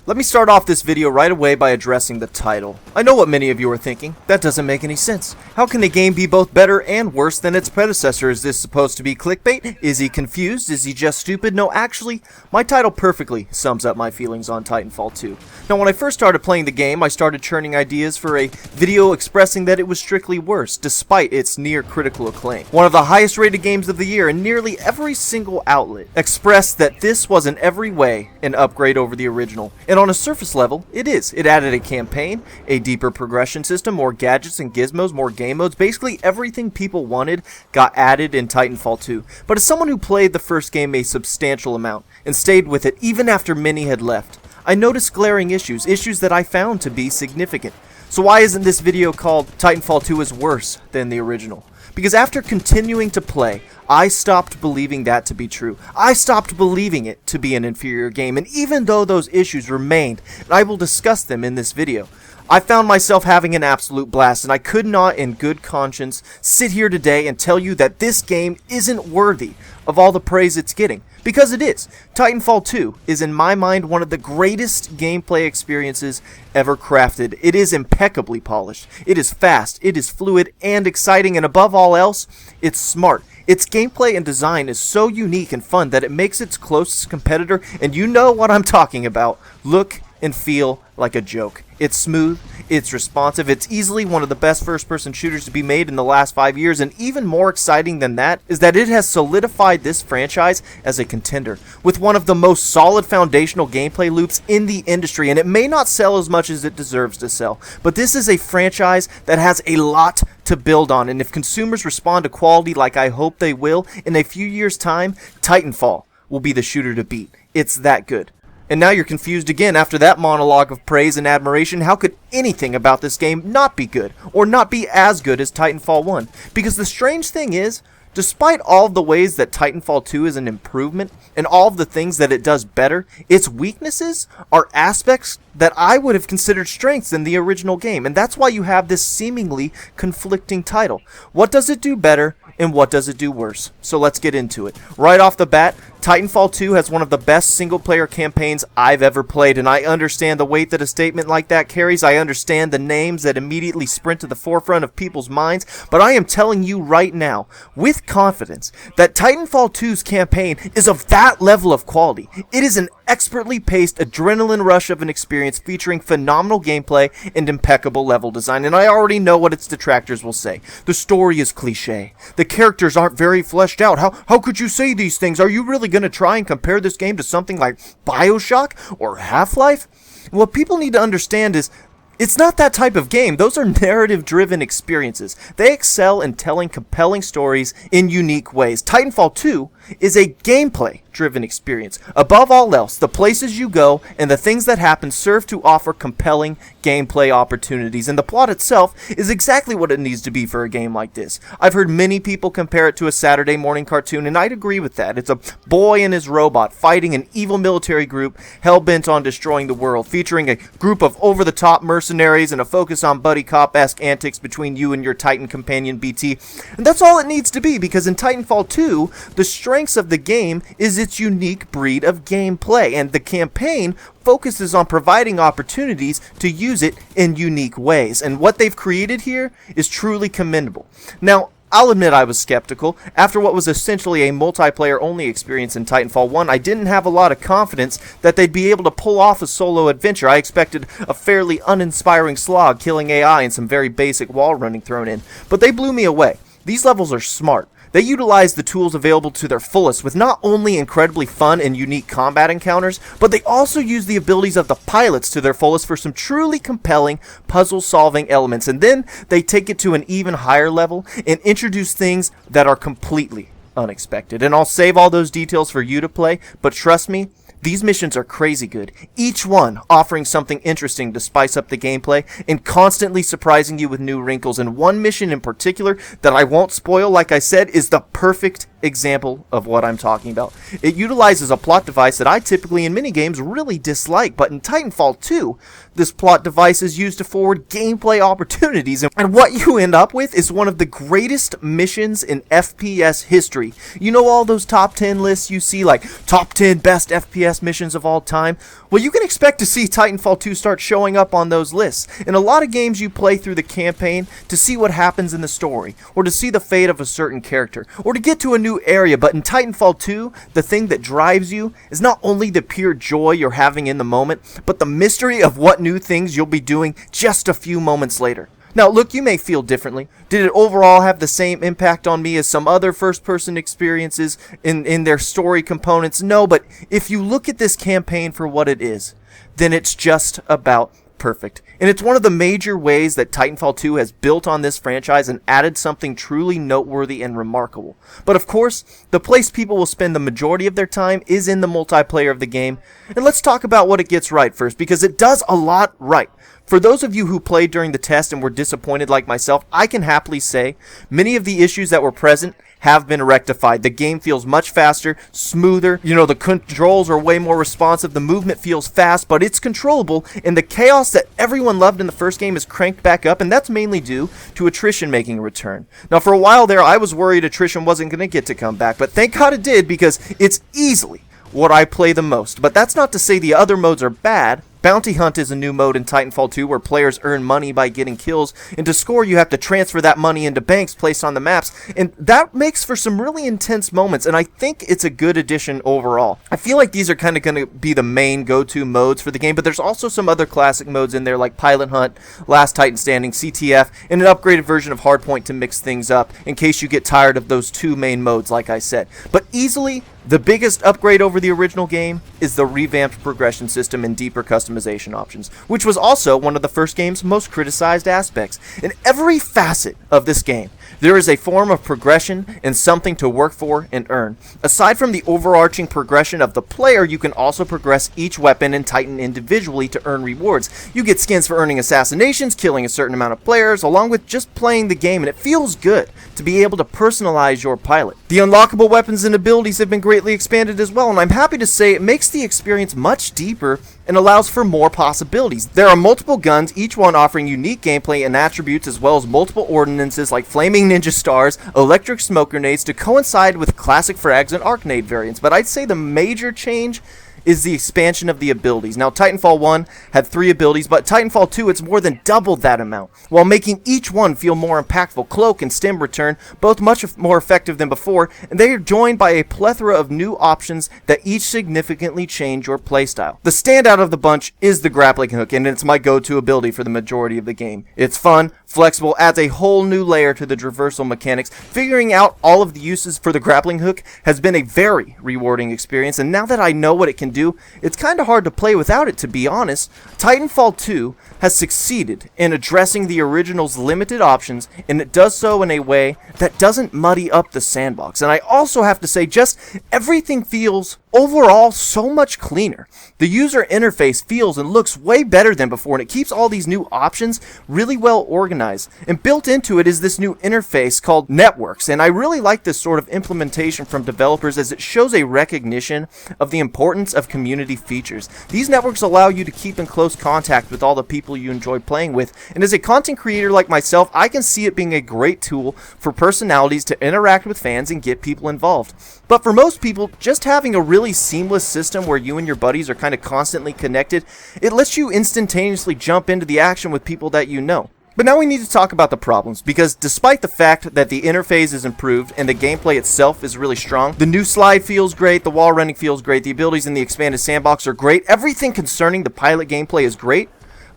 Let me start off this video right away by addressing the title. I know what many of you are thinking. That doesn't make any sense. How can a game be both better and worse than its predecessor? Is this supposed to be clickbait? Is he confused? Is he just stupid? No, actually, my title perfectly sums up my feelings on Titanfall 2. Now, when I first started playing the game, I started churning ideas for a video expressing that it was strictly worse, despite its near critical acclaim. One of the highest rated games of the year, and nearly every single outlet expressed that this was in every way an upgrade over the original. And on a surface level, it is. It added a campaign, a deeper progression system, more gadgets and gizmos, more game modes. Basically, everything people wanted got added in Titanfall 2. But as someone who played the first game a substantial amount and stayed with it even after many had left, I noticed glaring issues that I found to be significant. So why isn't this video called Titanfall 2 is worse than the original? Because after continuing to play, I stopped believing that to be true. I stopped believing it to be an inferior game, and even though those issues remained, and I will discuss them in this video, I found myself having an absolute blast, and I could not in good conscience sit here today and tell you that this game isn't worthy of all the praise it's getting. Because it is. Titanfall 2 is in my mind one of the greatest gameplay experiences ever crafted. It is impeccably polished. It is fast, it is fluid and exciting, and above all else, it's smart. Its gameplay and design is so unique and fun that it makes its closest competitor, and you know what I'm talking about, look and feel like a joke. It's smooth, it's responsive, it's easily one of the best first-person shooters to be made in the last 5 years, and even more exciting than that is that it has solidified this franchise as a contender with one of the most solid foundational gameplay loops in the industry. And it may not sell as much as it deserves to sell, but this is a franchise that has a lot to build on, and if consumers respond to quality like I hope they will, in a few years' time, Titanfall will be the shooter to beat. It's that good. And now you're confused again after that monologue of praise and admiration. How could anything about this game not be good, or not be as good as Titanfall 1? Because the strange thing is, despite all of the ways that Titanfall 2 is an improvement, and all of the things that it does better, its weaknesses are aspects that I would have considered strengths in the original game. And that's why you have this seemingly conflicting title. What does it do better, and what does it do worse? So let's get into it. Right off the bat, Titanfall 2 has one of the best single-player campaigns I've ever played, and I understand the weight that a statement like that carries. I understand the names that immediately sprint to the forefront of people's minds, but I am telling you right now, with confidence, that Titanfall 2's campaign is of that level of quality. It is an expertly paced adrenaline rush of an experience featuring phenomenal gameplay and impeccable level design, and I already know what its detractors will say. The story is cliche. The characters aren't very fleshed out. How could you say these things? Are you really going to try and compare this game to something like BioShock or Half-Life? What people need to understand is it's not that type of game. Those are narrative-driven experiences. They excel in telling compelling stories in unique ways. Titanfall 2 is a gameplay-driven experience. Above all else, the places you go and the things that happen serve to offer compelling gameplay opportunities, and the plot itself is exactly what it needs to be for a game like this. I've heard many people compare it to a Saturday morning cartoon, and I'd agree with that. It's a boy and his robot fighting an evil military group hell-bent on destroying the world, featuring a group of over-the-top mercenaries and a focus on buddy cop-esque antics between you and your Titan companion BT. And that's all it needs to be, because in Titanfall 2, the strengths of the game is its unique breed of gameplay, and the campaign focuses on providing opportunities to use it in unique ways. And what they've created here is truly commendable. Now, I'll admit I was skeptical. After what was essentially a multiplayer-only experience in Titanfall 1, I didn't have a lot of confidence that they'd be able to pull off a solo adventure. I expected a fairly uninspiring slog, killing AI, and some very basic wall running thrown in. But they blew me away. These levels are smart. They utilize the tools available to their fullest with not only incredibly fun and unique combat encounters, but they also use the abilities of the pilots to their fullest for some truly compelling puzzle-solving elements. And then they take it to an even higher level and introduce things that are completely unexpected. And I'll save all those details for you to play, but trust me, these missions are crazy good, each one offering something interesting to spice up the gameplay and constantly surprising you with new wrinkles. And one mission in particular that I won't spoil, like I said, is the perfect example of what I'm talking about. It utilizes a plot device that I typically in minigames really dislike, but in Titanfall 2, this plot device is used to forward gameplay opportunities, and what you end up with is one of the greatest missions in FPS history. You know all those top 10 lists you see, like top 10 best FPS missions of all time? Well, you can expect to see Titanfall 2 start showing up on those lists. In a lot of games you play through the campaign to see what happens in the story, or to see the fate of a certain character, or to get to a new area, but in Titanfall 2, the thing that drives you is not only the pure joy you're having in the moment, but the mystery of what new things you'll be doing just a few moments later. Now, look, you may feel differently. Did it overall have the same impact on me as some other first-person experiences in their story components? No, but if you look at this campaign for what it is, then it's just about perfect. And it's one of the major ways that Titanfall 2 has built on this franchise and added something truly noteworthy and remarkable. But of course, the place people will spend the majority of their time is in the multiplayer of the game. And let's talk about what it gets right first, because it does a lot right. For those of you who played during the test and were disappointed like myself, I can happily say many of the issues that were present have been rectified. The game feels much faster, smoother, the controls are way more responsive, the movement feels fast, but it's controllable, and the chaos that everyone loved in the first game is cranked back up, and that's mainly due to attrition making a return. Now, for a while there, I was worried attrition wasn't going to get to come back, but thank God it did, because it's easily what I play the most. But that's not to say the other modes are bad. Bounty Hunt is a new mode in Titanfall 2 where players earn money by getting kills, and to score you have to transfer that money into banks placed on the maps, and that makes for some really intense moments, and I think it's a good addition overall. I feel like these are kind of going to be the main go-to modes for the game, but there's also some other classic modes in there like Pilot Hunt, Last Titan Standing, CTF, and an upgraded version of Hardpoint to mix things up in case you get tired of those two main modes like I said. But easily, the biggest upgrade over the original game is the revamped progression system and deeper customization options, which was also one of the first game's most criticized aspects. In every facet of this game, there is a form of progression and something to work for and earn. Aside from the overarching progression of the player, you can also progress each weapon and Titan individually to earn rewards. You get skins for earning assassinations, killing a certain amount of players, along with just playing the game, and it feels good to be able to personalize your pilot. The unlockable weapons and abilities have been greatly expanded as well, and I'm happy to say it makes the experience much deeper and allows for more possibilities. There are multiple guns, each one offering unique gameplay and attributes, as well as multiple ordinances like flaming ninja stars, electric smoke grenades to coincide with classic frags and arcade variants. But I'd say the major change is the expansion of the abilities. Now, Titanfall 1 had 3 abilities, but Titanfall 2, it's more than double that amount, while making each one feel more impactful. Cloak and Stim return, both much more effective than before, and they are joined by a plethora of new options that each significantly change your playstyle. The standout of the bunch is the grappling hook, and it's my go-to ability for the majority of the game. It's fun, flexible, adds a whole new layer to the traversal mechanics. Figuring out all of the uses for the grappling hook has been a very rewarding experience, and now that I know what it can do, it's kind of hard to play without it, to be honest. Titanfall 2 has succeeded in addressing the original's limited options, and it does so in a way that doesn't muddy up the sandbox. And I also have to say, just everything feels overall so much cleaner. The user interface feels and looks way better than before, and it keeps all these new options really well organized. And built into it is this new interface called Networks, and I really like this sort of implementation from developers as it shows a recognition of the importance of community features. These networks allow you to keep in close contact with all the people you enjoy playing with, and as a content creator like myself, I can see it being a great tool for personalities to interact with fans and get people involved. But for most people, just having a really seamless system where you and your buddies are kind of constantly connected, it lets you instantaneously jump into the action with people that you know. But now we need to talk about the problems, because despite the fact that the interface is improved and the gameplay itself is really strong, the new slide feels great, the wall running feels great, the abilities in the expanded sandbox are great, everything concerning the pilot gameplay is great,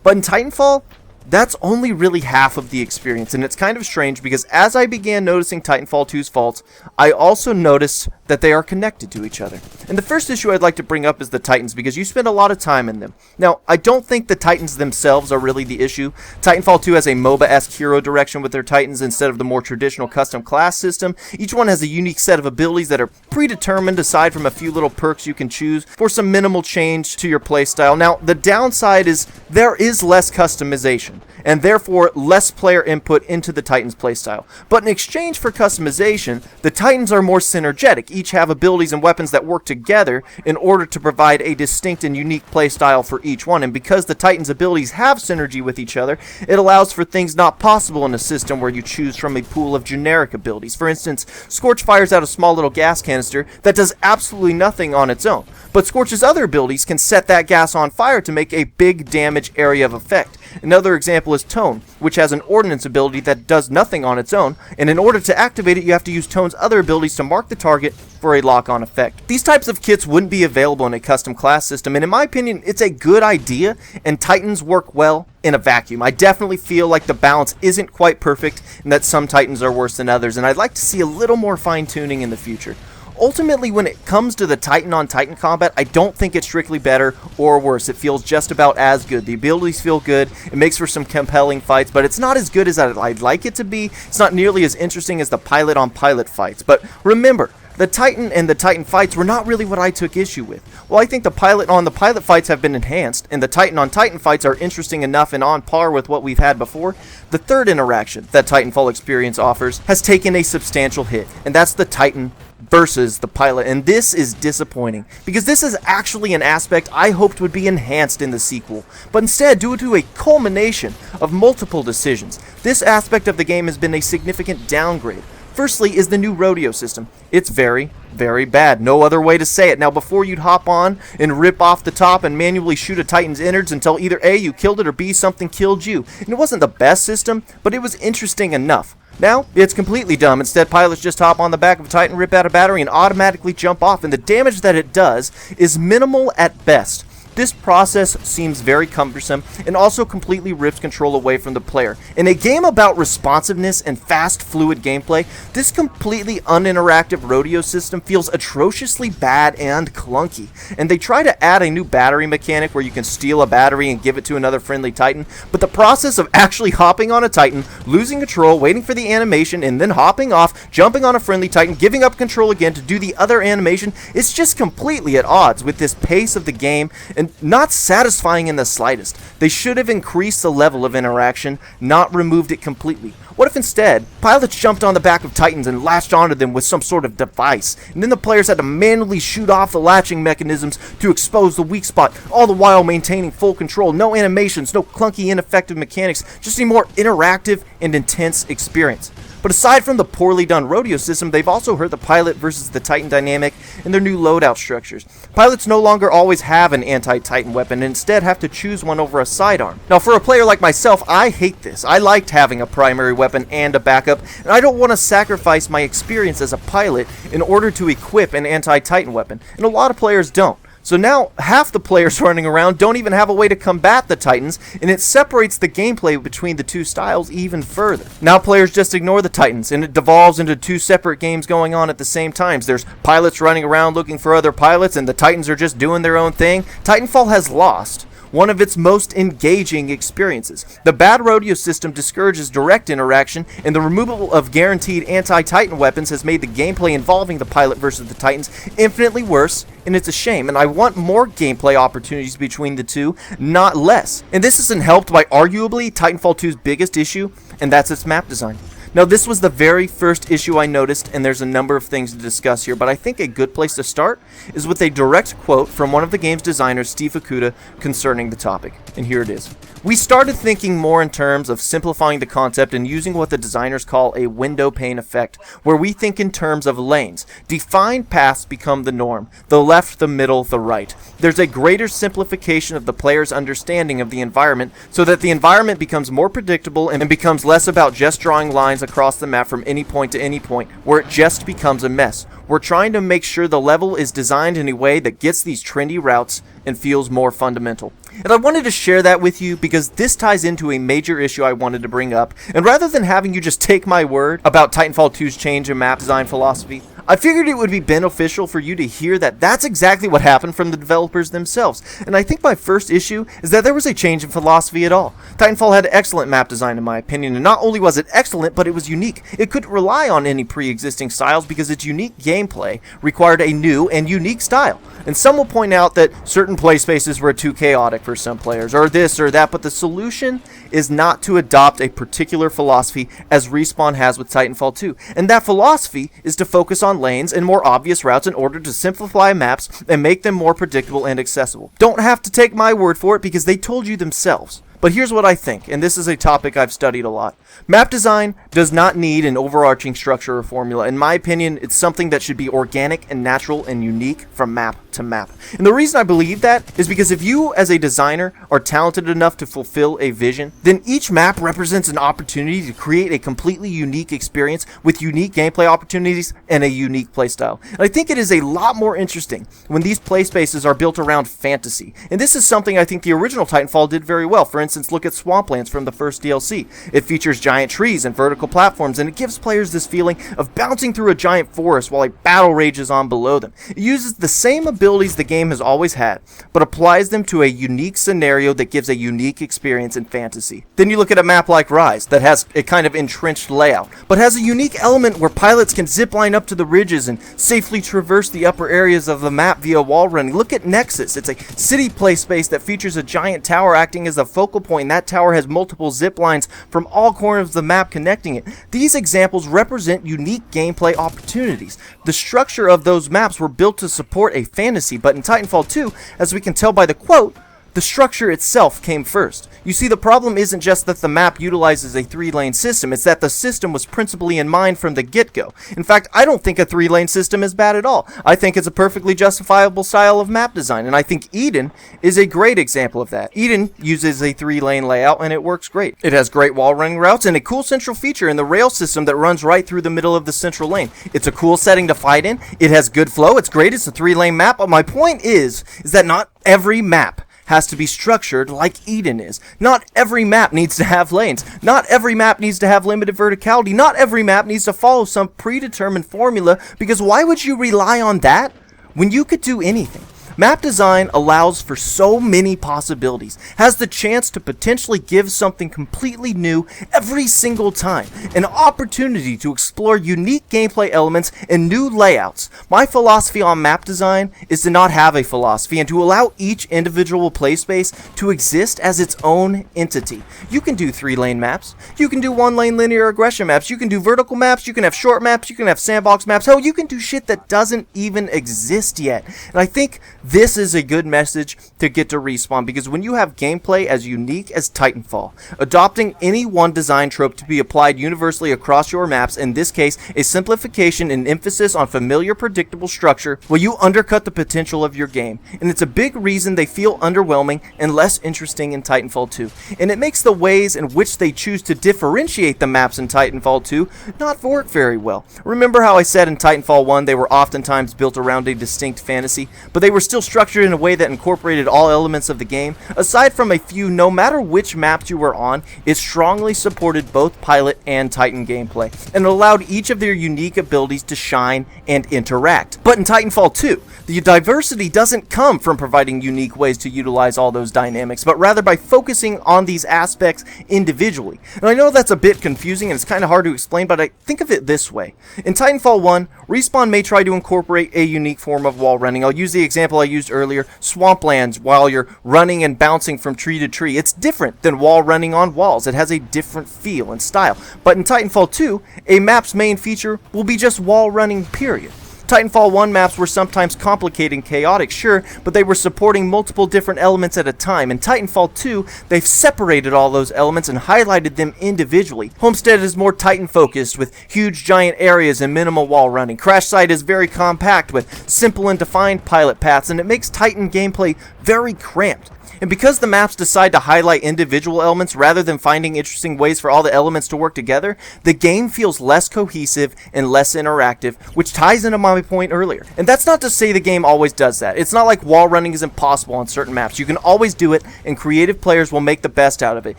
but in Titanfall, that's only really half of the experience, and it's kind of strange because as I began noticing Titanfall 2's faults, I also noticed that they are connected to each other. And the first issue I'd like to bring up is the Titans, because you spend a lot of time in them. Now, I don't think the Titans themselves are really the issue. Titanfall 2 has a MOBA-esque hero direction with their Titans instead of the more traditional custom class system. Each one has a unique set of abilities that are predetermined aside from a few little perks you can choose for some minimal change to your playstyle. Now, the downside is there is less customization. and therefore less player input into the Titans' playstyle. But in exchange for customization, the Titans are more synergetic, each have abilities and weapons that work together in order to provide a distinct and unique playstyle for each one, and because the Titans' abilities have synergy with each other, it allows for things not possible in a system where you choose from a pool of generic abilities. For instance, Scorch fires out a small little gas canister that does absolutely nothing on its own, but Scorch's other abilities can set that gas on fire to make a big damage area of effect. Another example is Tone, which has an ordnance ability that does nothing on its own, and in order to activate it, you have to use Tone's other abilities to mark the target for a lock-on effect. These types of kits wouldn't be available in a custom class system, and in my opinion, it's a good idea, and Titans work well in a vacuum. I definitely feel like the balance isn't quite perfect, and that some Titans are worse than others, and I'd like to see a little more fine-tuning in the future. Ultimately, when it comes to the Titan-on-Titan combat, I don't think it's strictly better or worse. It feels just about as good. The abilities feel good, it makes for some compelling fights, but it's not as good as I'd like it to be. It's not nearly as interesting as the pilot-on-pilot fights. But remember, the Titan and the Titan fights were not really what I took issue with. Well, I think the pilot-on-the-pilot fights have been enhanced, and the Titan-on-Titan fights are interesting enough and on par with what we've had before. The third interaction that Titanfall experience offers has taken a substantial hit, and that's the Titan versus the pilot, and this is disappointing because this is actually an aspect I hoped would be enhanced in the sequel, but instead, due to a culmination of multiple decisions, this aspect of the game has been a significant downgrade. Firstly is the new rodeo system. It's very, very bad. No other way to say it. Now, before you'd hop on and rip off the top and manually shoot a Titan's innards until either A, you killed it, or B, something killed you. And it wasn't the best system, but it was interesting enough. Now, it's completely dumb. Instead, pilots just hop on the back of a Titan, rip out a battery, and automatically jump off, and the damage that it does is minimal at best. This process seems very cumbersome and also completely rips control away from the player. In a game about responsiveness and fast, fluid gameplay, this completely uninteractive rodeo system feels atrociously bad and clunky. And they try to add a new battery mechanic where you can steal a battery and give it to another friendly Titan, but the process of actually hopping on a Titan, losing control, waiting for the animation, and then hopping off, jumping on a friendly Titan, giving up control again to do the other animation, is just completely at odds with this pace of the game and not satisfying in the slightest. They should have increased the level of interaction, not removed it completely. What if instead, pilots jumped on the back of Titans and latched onto them with some sort of device, and then the players had to manually shoot off the latching mechanisms to expose the weak spot, all the while maintaining full control. No animations, no clunky, ineffective mechanics, just a more interactive and intense experience. But aside from the poorly done rodeo system, they've also hurt the pilot versus the Titan dynamic in their new loadout structures. Pilots no longer always have an anti-Titan weapon and instead have to choose one over a sidearm. Now, for a player like myself, I hate this. I liked having a primary weapon and a backup, and I don't want to sacrifice my experience as a pilot in order to equip an anti-Titan weapon, and a lot of players don't. So now, half the players running around don't even have a way to combat the Titans, and it separates the gameplay between the two styles even further. Now players just ignore the Titans, and it devolves into two separate games going on at the same time. There's pilots running around looking for other pilots, and the Titans are just doing their own thing. Titanfall has lost one of its most engaging experiences. The bad rodeo system discourages direct interaction, and the removal of guaranteed anti-Titan weapons has made the gameplay involving the pilot versus the Titans infinitely worse, and it's a shame. And I want more gameplay opportunities between the two, not less. And this isn't helped by arguably Titanfall 2's biggest issue, and that's its map design. Now, this was the very first issue I noticed, and there's a number of things to discuss here, but I think a good place to start is with a direct quote from one of the game's designers, Steve Fukuda, concerning the topic. And here it is. We started thinking more in terms of simplifying the concept and using what the designers call a window pane effect, where we think in terms of lanes. Defined paths become the norm, the left, the middle, the right. There's a greater simplification of the player's understanding of the environment so that the environment becomes more predictable and becomes less about just drawing lines across the map from any point to any point, where it just becomes a mess. We're trying to make sure the level is designed in a way that gets these trendy routes and feels more fundamental. And I wanted to share that with you because this ties into a major issue I wanted to bring up. And rather than having you just take my word about Titanfall 2's change in map design philosophy, I figured it would be beneficial for you to hear that that's exactly what happened from the developers themselves, and I think my first issue is that there was a change in philosophy at all. Titanfall had excellent map design in my opinion, and not only was it excellent, but it was unique. It couldn't rely on any pre-existing styles because its unique gameplay required a new and unique style. And some will point out that certain play spaces were too chaotic for some players, or this or that, but the solution is not to adopt a particular philosophy as Respawn has with Titanfall 2. And that philosophy is to focus on lanes and more obvious routes in order to simplify maps and make them more predictable and accessible. Don't have to take my word for it because they told you themselves. But here's what I think, and this is a topic I've studied a lot. Map design does not need an overarching structure or formula. In my opinion, it's something that should be organic and natural and unique from map to map. And the reason I believe that is because if you, as a designer, are talented enough to fulfill a vision, then each map represents an opportunity to create a completely unique experience with unique gameplay opportunities and a unique playstyle. And I think it is a lot more interesting when these play spaces are built around fantasy. And this is something I think the original Titanfall did very well. For instance, look at Swamplands from the first DLC. It features giant trees and vertical platforms, and it gives players this feeling of bouncing through a giant forest while a battle rages on below them. It uses the same abilities the game has always had, but applies them to a unique scenario that gives a unique experience in fantasy. Then you look at a map like Rise that has a kind of entrenched layout, but has a unique element where pilots can zipline up to the ridges and safely traverse the upper areas of the map via wall running. Look at Nexus. It's a city play space that features a giant tower acting as a focal point. That tower has multiple zip lines from all corners of the map connecting it. These examples represent unique gameplay opportunities. The structure of those maps were built to support a fantasy, but in Titanfall 2, as we can tell by the quote, the structure itself came first. You see, the problem isn't just that the map utilizes a 3-lane system, it's that the system was principally in mind from the get-go. In fact, I don't think a 3-lane system is bad at all. I think it's a perfectly justifiable style of map design, and I think Eden is a great example of that. Eden uses a 3-lane layout, and it works great. It has great wall running routes and a cool central feature in the rail system that runs right through the middle of the central lane. It's a cool setting to fight in, it has good flow, it's great, it's a 3-lane map, but my point is that not every map has to be structured like Eden is. Not every map needs to have lanes. Not every map needs to have limited verticality. Not every map needs to follow some predetermined formula, because why would you rely on that when you could do anything? Map design allows for so many possibilities, has the chance to potentially give something completely new every single time, an opportunity to explore unique gameplay elements and new layouts. My philosophy on map design is to not have a philosophy and to allow each individual play space to exist as its own entity. You can do 3-lane maps, you can do 1-lane linear aggression maps, you can do vertical maps, you can have short maps, you can have sandbox maps, hell, you can do shit that doesn't even exist yet. And I think this is a good message to get to Respawn, because when you have gameplay as unique as Titanfall, adopting any one design trope to be applied universally across your maps, in this case a simplification and emphasis on familiar predictable structure, well, you undercut the potential of your game, and it's a big reason they feel underwhelming and less interesting in Titanfall 2. And it makes the ways in which they choose to differentiate the maps in Titanfall 2 not work very well. Remember how I said in Titanfall 1 they were oftentimes built around a distinct fantasy, but they were still structured in a way that incorporated all elements of the game? Aside from a few, no matter which maps you were on, it strongly supported both Pilot and Titan gameplay, and allowed each of their unique abilities to shine and interact. But in Titanfall 2, the diversity doesn't come from providing unique ways to utilize all those dynamics, but rather by focusing on these aspects individually. And I know that's a bit confusing and it's kind of hard to explain, but I think of it this way. In Titanfall 1, Respawn may try to incorporate a unique form of wall running. I'll use the example I used earlier, Swamplands, while you're running and bouncing from tree to tree. It's different than wall running on walls. It has a different feel and style. But in Titanfall 2, a map's main feature will be just wall running, period. Titanfall 1 maps were sometimes complicated and chaotic, sure, but they were supporting multiple different elements at a time. In Titanfall 2, they've separated all those elements and highlighted them individually. Homestead is more Titan-focused, with huge giant areas and minimal wall running. Crash Site is very compact, with simple and defined pilot paths, and it makes Titan gameplay very cramped. And because the maps decide to highlight individual elements rather than finding interesting ways for all the elements to work together, the game feels less cohesive and less interactive, which ties into my point earlier. And that's not to say the game always does that. It's not like wall running is impossible on certain maps. You can always do it, and creative players will make the best out of it.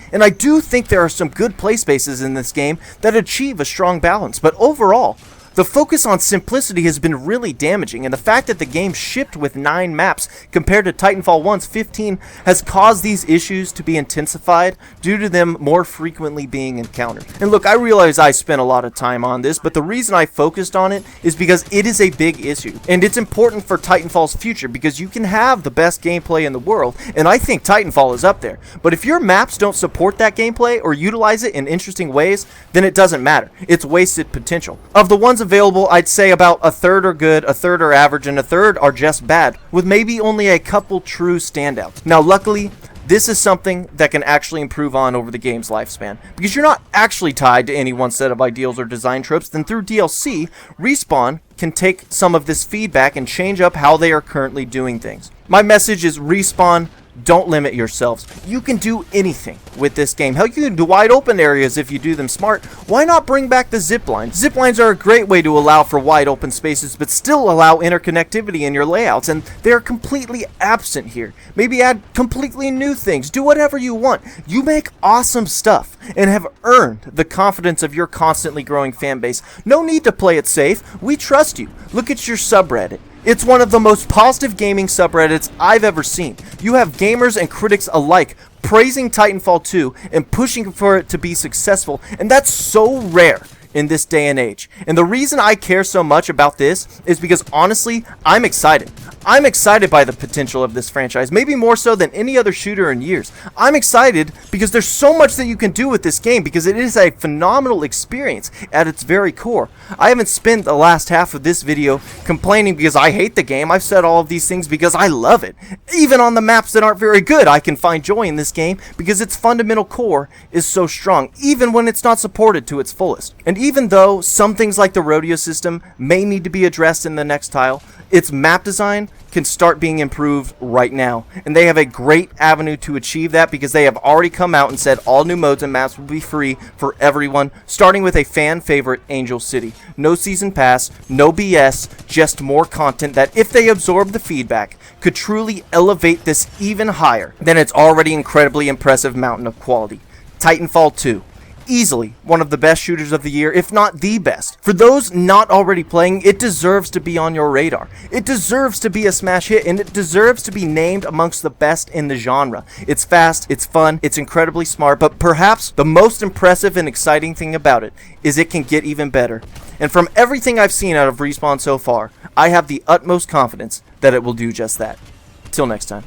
And I do think there are some good play spaces in this game that achieve a strong balance, but overall, The focus on simplicity has been really damaging, and the fact that the game shipped with 9 maps compared to Titanfall 1's 15 has caused these issues to be intensified due to them more frequently being encountered. And look, I realize I spent a lot of time on this, but the reason I focused on it is because it is a big issue, and it's important for Titanfall's future because you can have the best gameplay in the world, and I think Titanfall is up there. But if your maps don't support that gameplay or utilize it in interesting ways, then it doesn't matter. It's wasted potential. Of the ones available, I'd say about a third are good, a third are average, and a third are just bad, with maybe only a couple true standouts. Now, luckily, this is something that can actually improve on over the game's lifespan. Because you're not actually tied to any one set of ideals or design tropes, then through DLC, Respawn can take some of this feedback and change up how they are currently doing things. My message is Respawn, don't limit yourselves. You can do anything with this game. Hell, you can do wide open areas if you do them smart. Why not bring back the zip lines? Zip lines are a great way to allow for wide open spaces, but still allow interconnectivity in your layouts, and they're completely absent here. Maybe add completely new things. Do whatever you want. You make awesome stuff and have earned the confidence of your constantly growing fan base. No need to play it safe. We trust you. Look at your subreddit. It's one of the most positive gaming subreddits I've ever seen. You have gamers and critics alike praising Titanfall 2 and pushing for it to be successful, and that's so rare in this day and age. And the reason I care so much about this is because honestly, I'm excited. I'm excited by the potential of this franchise, maybe more so than any other shooter in years. I'm excited because there's so much that you can do with this game because it is a phenomenal experience at its very core. I haven't spent the last half of this video complaining because I hate the game. I've said all of these things because I love it. Even on the maps that aren't very good, I can find joy in this game because its fundamental core is so strong, even when it's not supported to its fullest. And even though some things like the rodeo system may need to be addressed in the next tile, its map design can start being improved right now, and they have a great avenue to achieve that because they have already come out and said all new modes and maps will be free for everyone, starting with a fan favorite Angel City. No season pass, no BS, just more content that, if they absorb the feedback, could truly elevate this even higher than its already incredibly impressive mountain of quality. Titanfall 2. Easily one of the best shooters of the year, if not the best. For those not already playing, it deserves to be on your radar. It deserves to be a smash hit, and it deserves to be named amongst the best in the genre. It's fast, it's fun, it's incredibly smart, but perhaps the most impressive and exciting thing about it is it can get even better. And from everything I've seen out of Respawn so far, I have the utmost confidence that it will do just that. Till next time.